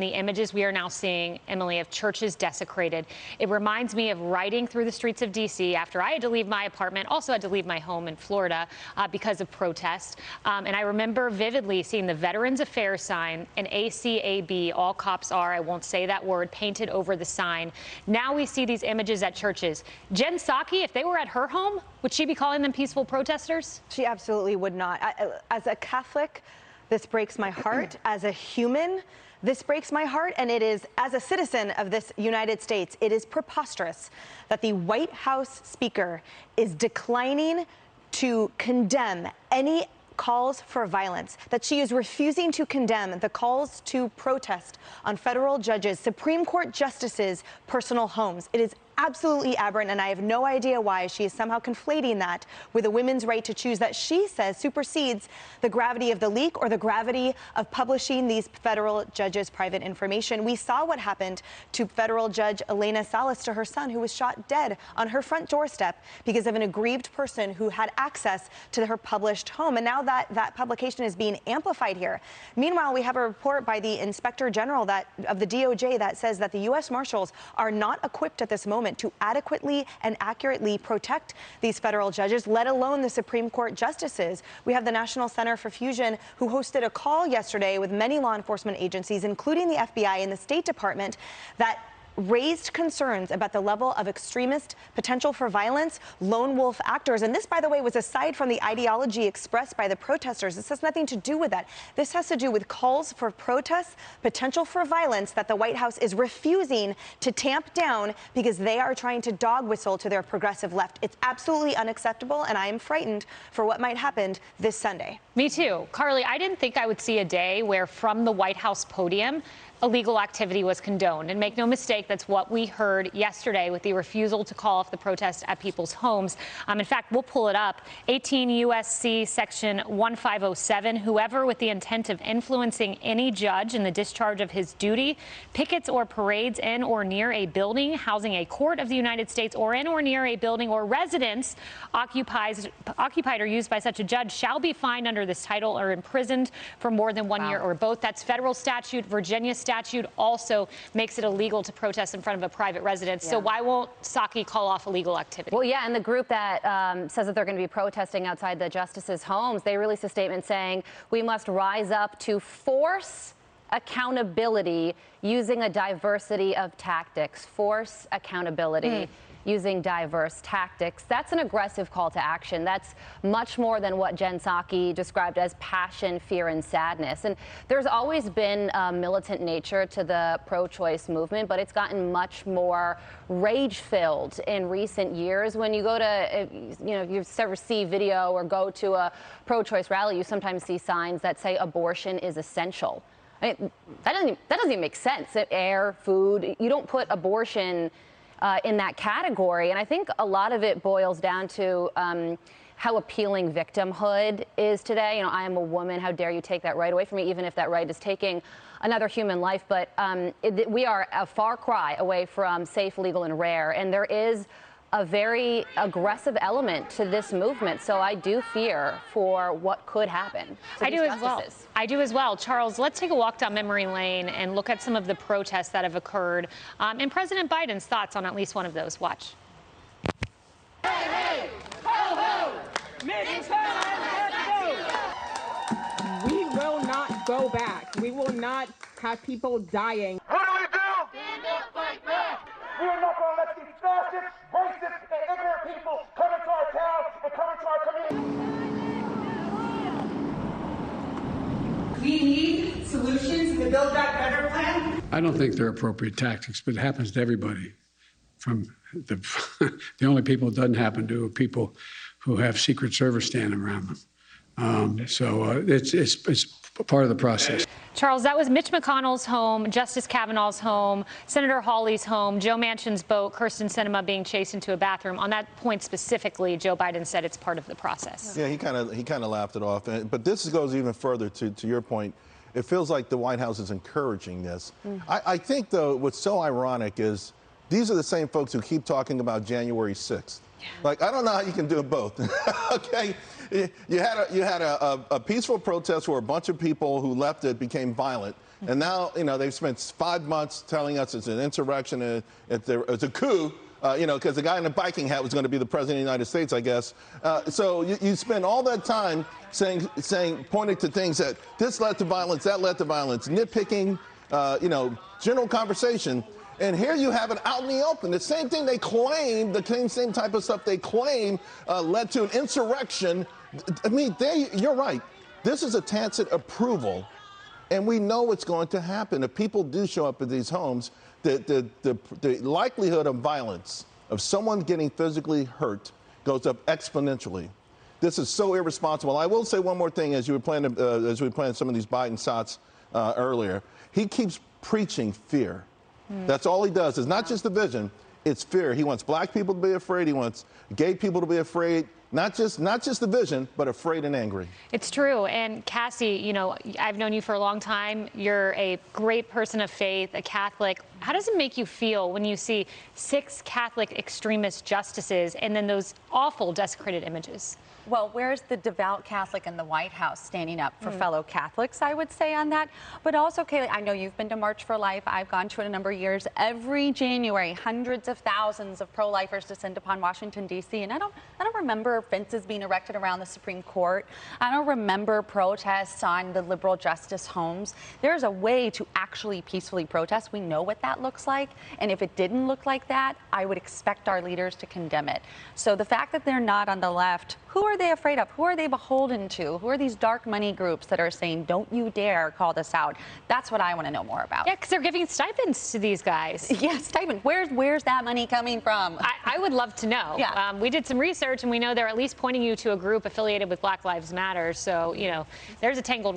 The images we are now seeing, Emily, of churches desecrated, it reminds me of riding through the streets of D.C. after I had to leave my apartment, also had to leave my home in Florida because of protest. And I remember vividly seeing the Veterans Affairs sign and ACAB, all cops are, I won't say that word, painted over the sign. Now we see these images at churches. Jen Psaki, if they were at her home, would she be calling them peaceful protesters? She absolutely would not. As a Catholic, this breaks my heart. As a human, this breaks my heart, and it is, as a citizen of this United States, it is preposterous that the White House Speaker is declining to condemn any calls for violence, that she is refusing to condemn the calls to protest on federal judges, Supreme Court justices' personal homes. It is absolutely aberrant, and I have no idea why she is somehow conflating that with a women's right to choose that she says supersedes the gravity of the leak or the gravity of publishing these federal judges' private information. We saw what happened to federal judge Elena Salas, to her son, who was shot dead on her front doorstep because of an aggrieved person who had access to her published home. And now that publication is being amplified here. Meanwhile, we have a report by the Inspector General of the DOJ that says that the U.S. Marshals are not equipped at this moment to adequately and accurately protect these federal judges, let alone the Supreme Court justices. We have the National Center for Fusion, who hosted a call yesterday with many law enforcement agencies, including the FBI and the State Department, that raised concerns about the level of extremist potential for violence, lone wolf actors. And this, by the way, was aside from the ideology expressed by the protesters. This has nothing to do with that. This has to do with calls for protests, potential for violence that the White House is refusing to tamp down because they are trying to dog whistle to their progressive left. It's absolutely unacceptable, and I am frightened for what might happen this Sunday. Me too. Carly, I didn't think I would see a day where from the White House podium, illegal activity was condoned. And make no mistake, that's what we heard yesterday with the refusal to call off the protest at people's homes. In fact, we'll pull it up. 18 U.S.C. Section 1507, whoever with the intent of influencing any judge in the discharge of his duty pickets or parades in or near a building housing a court of the United States or in or near a building or residence occupied or used by such a judge shall be fined under this title or imprisoned for more than 1 year or both. That's federal statute. Virginia statute also makes it illegal to protest in front of a private residence. So why won't Psaki call off illegal activity? Well, yeah, and the group that says that they're going to be protesting outside the justices' homes, they released a statement saying we must rise up to force accountability using a diversity of tactics. Force accountability. Using diverse tactics. That's an aggressive call to action. That's much more than what Jen Psaki described as passion, fear, and sadness. And there's always been a militant nature to the pro-choice movement, but it's gotten much more rage-filled in recent years. When you go to, you ever see video or go to a pro-choice rally, you sometimes see signs that say abortion is essential. I mean, that doesn't even make sense. Air, food, you don't put abortion in that category. And I think a lot of it boils down to how appealing victimhood is today. I am a woman. How dare you take that right away from me, even if that right is taking another human life. But we are a far cry away from safe, legal, and rare. And there is a very aggressive element to this movement. So I do fear for what could happen. I do as well. I do as well. Charles, let's take a walk down memory lane and look at some of the protests that have occurred and President Biden's thoughts on at least one of those. Watch. Hey, hey, ho, ho. It's time, let's go. We will not go back. We will not have people dying. What do we do? Stand up, fight back. We are not going to let these fascists, racists, and ignorant people come into our town and come into our community. We need solutions to build that better plan. I don't think they're appropriate tactics, but it happens to everybody. From the only people it doesn't happen to are people who have Secret Service standing around them. It's part of the process. Charles, that was Mitch McConnell's home, Justice Kavanaugh's home, Senator Hawley's home, Joe Manchin's boat, Kyrsten Sinema being chased into a bathroom. On that point specifically, Joe Biden said it's part of the process. Yeah, he kind of laughed it off. But this goes even further to your point. It feels like the White House is encouraging this. I think, though, what's so ironic is these are the same folks who keep talking about January 6th. Like, I don't know how you can do both. Okay, you had a peaceful protest where a bunch of people who left it became violent. And now, you know, they've spent 5 months telling us it's an insurrection, it's a coup, you know, because the guy in the biking hat was going to be the president of the United States, I guess. So you spend all that time pointing to things that this led to violence, that led to violence, nitpicking, you know, general conversation. And here you have it out in the open. The same thing they claim, the same type of stuff they claim led to an insurrection. I mean, you're right. This is a tacit approval. And we know what's going to happen. If people do show up at these homes, the likelihood of violence, of someone getting physically hurt, goes up exponentially. This is so irresponsible. I will say one more thing as we were playing some of these Biden shots earlier. He keeps preaching fear. That's all he does. It's not just division, it's fear. He wants black people to be afraid. He wants gay people to be afraid. Not just division, but afraid and angry. It's true. And Cassie, you know, I've known you for a long time. You're a great person of faith, a Catholic. How does it make you feel when you see 6 Catholic extremist justices and then those awful desecrated images? Well, where's the devout Catholic in the White House standing up for fellow Catholics, I would say, on that. But also, Kaylee, I know you've been to March for Life. I've gone to it a number of years. Every January, hundreds of thousands of pro-lifers descend upon Washington, D.C. And I don't remember fences being erected around the Supreme Court. I don't remember protests on the liberal justice homes. There's a way to actually peacefully protest. We know what that looks like. And if it didn't look like that, I would expect our leaders to condemn it. So the fact that they're not on the left, who are they afraid of? Who are they beholden to? Who are these dark money groups that are saying, don't you dare call this out? That's what I want to know more about. Yeah, because they're giving stipends to these guys. Yeah, stipend. Where's that money coming from? I would love to know. Yeah. We did some research, and we know they're at least pointing you to a group affiliated with Black Lives Matter. So, you know, there's a tangled